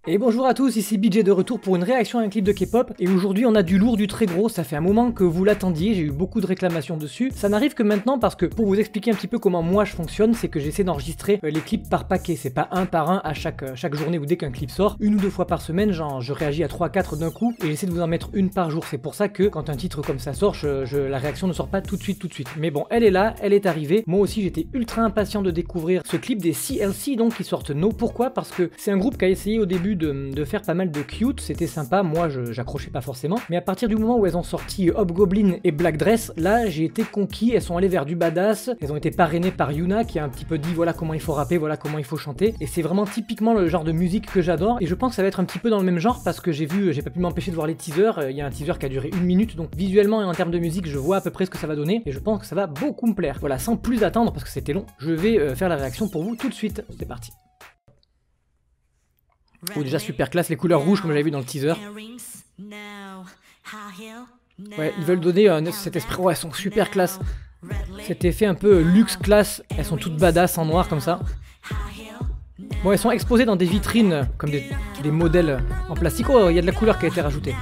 Et bonjour à tous, ici BJ de retour pour une réaction à un clip de K-pop, et aujourd'hui on a du lourd, du très gros, ça fait un moment que vous l'attendiez, j'ai eu beaucoup de réclamations dessus. Ça n'arrive que maintenant parce que, pour vous expliquer un petit peu comment moi je fonctionne, c'est que j'essaie d'enregistrer les clips par paquet, c'est pas un par un à chaque journée ou dès qu'un clip sort, une ou deux fois par semaine, genre je réagis à 3-4 d'un coup, et j'essaie de vous en mettre une par jour. C'est pour ça que quand un titre comme ça sort, la réaction ne sort pas tout de suite. Mais bon, elle est là, elle est arrivée, moi aussi j'étais ultra impatient de découvrir ce clip des CLC donc qui sortent No. Pourquoi? Parce que c'est un groupe qui a essayé au début de faire pas mal de cute, c'était sympa, moi j'accrochais pas forcément, mais à partir du moment où elles ont sorti Hobgoblin et Black Dress, là j'ai été conquis, elles sont allées vers du badass, elles ont été parrainées par Yuna qui a un petit peu dit voilà comment il faut rapper, voilà comment il faut chanter, et c'est vraiment typiquement le genre de musique que j'adore, et je pense que ça va être un petit peu dans le même genre parce que j'ai pas pu m'empêcher de voir les teasers, il y a un teaser qui a duré 1 minute, donc visuellement et en termes de musique je vois à peu près ce que ça va donner, et je pense que ça va beaucoup me plaire. Voilà, sans plus attendre parce que c'était long, je vais faire la réaction pour vous tout de suite, c'est parti. Oh, déjà super classe, les couleurs rouges comme j'avais vu dans le teaser. Ouais, ils veulent donner cet esprit, ouais, elles sont super classe. Cet effet un peu luxe classe, elles sont toutes badass en noir comme ça. Bon, elles sont exposées dans des vitrines comme des modèles en plastique. Oh, il y a de la couleur qui a été rajoutée.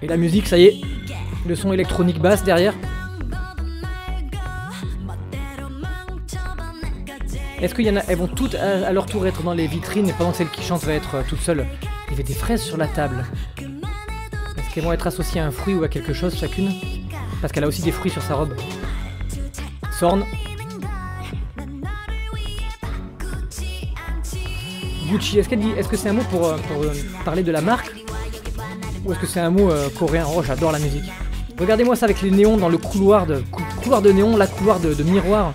Et la musique, ça y est, le son électronique basse derrière. Est-ce qu'il y en a, elles vont toutes à leur tour être dans les vitrines et pendant que celle qui chante va être toute seule? Il y avait des fraises sur la table. Est-ce qu'elles vont être associées à un fruit ou à quelque chose chacune? Parce qu'elle a aussi des fruits sur sa robe. Sorn. Gucci, est-ce que c'est un mot pour parler de la marque? Ou est-ce que c'est un mot coréen? Oh, j'adore la musique. Regardez-moi ça avec les néons dans le couloir de néon, là, couloir de miroir.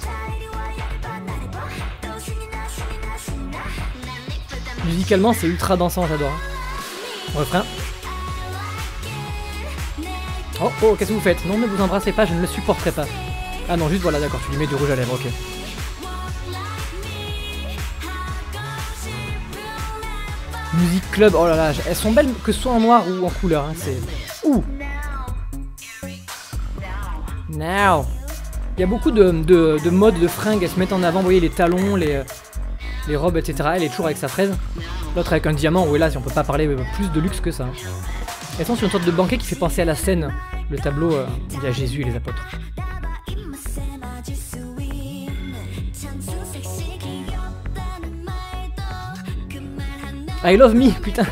Musicalement, c'est ultra dansant, j'adore. Refrain. Oh, oh, qu'est-ce que vous faites? Non, ne vous embrassez pas, je ne le supporterai pas. Ah non, juste voilà, d'accord, tu lui mets du rouge à lèvres, ok. Musique club, oh là là, elles sont belles que ce soit en noir ou en couleur, hein, c'est... Ouh! Now! Il y a beaucoup de modes de fringues, elles se mettent en avant, vous voyez, les talons, les robes, etc. Elle est toujours avec sa fraise. L'autre avec un diamant, où là, si on peut pas parler plus de luxe que ça. Elles sont sur une sorte de banquet qui fait penser à la scène, le tableau où il y a Jésus et les apôtres. I love me, putain,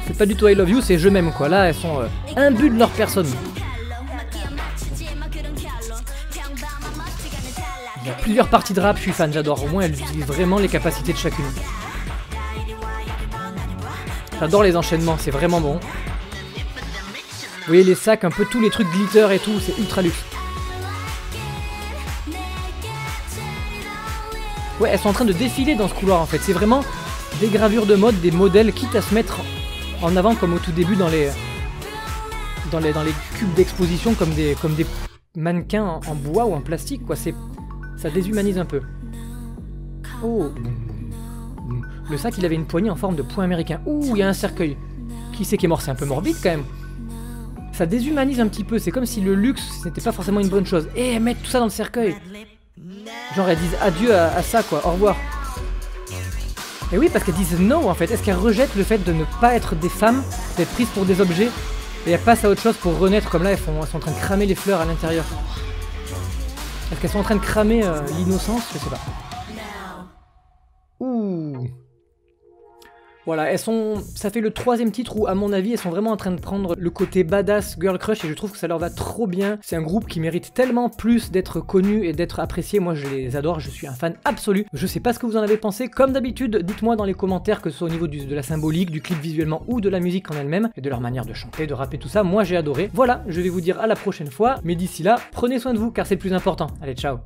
c'est pas du tout I love you, c'est je m'aime quoi. Là, elles sont imbues de leur personne. Il y a plusieurs parties de rap, je suis fan, j'adore. Au moins, elles utilisent vraiment les capacités de chacune. J'adore les enchaînements, c'est vraiment bon. Vous voyez les sacs, un peu tous les trucs glitter et tout, c'est ultra luxe. Ouais, elles sont en train de défiler dans ce couloir en fait. C'est vraiment des gravures de mode, des modèles, quitte à se mettre en avant comme au tout début dans les cubes d'exposition, comme des mannequins en bois ou en plastique, quoi. Ça déshumanise un peu. Oh. Le sac, il avait une poignée en forme de point américain. Ouh, il y a un cercueil. Qui c'est qui est mort? C'est un peu morbide quand même. Ça déshumanise un petit peu. C'est comme si le luxe, c'était pas forcément une bonne chose. Et mettre tout ça dans le cercueil. Genre, elles disent adieu à ça, quoi. Au revoir. Et oui, parce qu'elles disent no, en fait. Est-ce qu'elles rejettent le fait de ne pas être des femmes, d'être prises pour des objets, et elles passent à autre chose pour renaître, comme là, elles sont en train de cramer les fleurs à l'intérieur. Est-ce qu'elles sont en train de cramer l'innocence? Je sais pas. Ouh. Voilà, ça fait le 3e titre où, à mon avis, elles sont vraiment en train de prendre le côté badass girl crush et je trouve que ça leur va trop bien. C'est un groupe qui mérite tellement plus d'être connu et d'être apprécié. Moi, je les adore, je suis un fan absolu. Je sais pas ce que vous en avez pensé. Comme d'habitude, dites-moi dans les commentaires, que ce soit au niveau de la symbolique, du clip visuellement ou de la musique en elle-même et de leur manière de chanter, de rapper, tout ça. Moi, j'ai adoré. Voilà, je vais vous dire à la prochaine fois. Mais d'ici là, prenez soin de vous car c'est le plus important. Allez, ciao.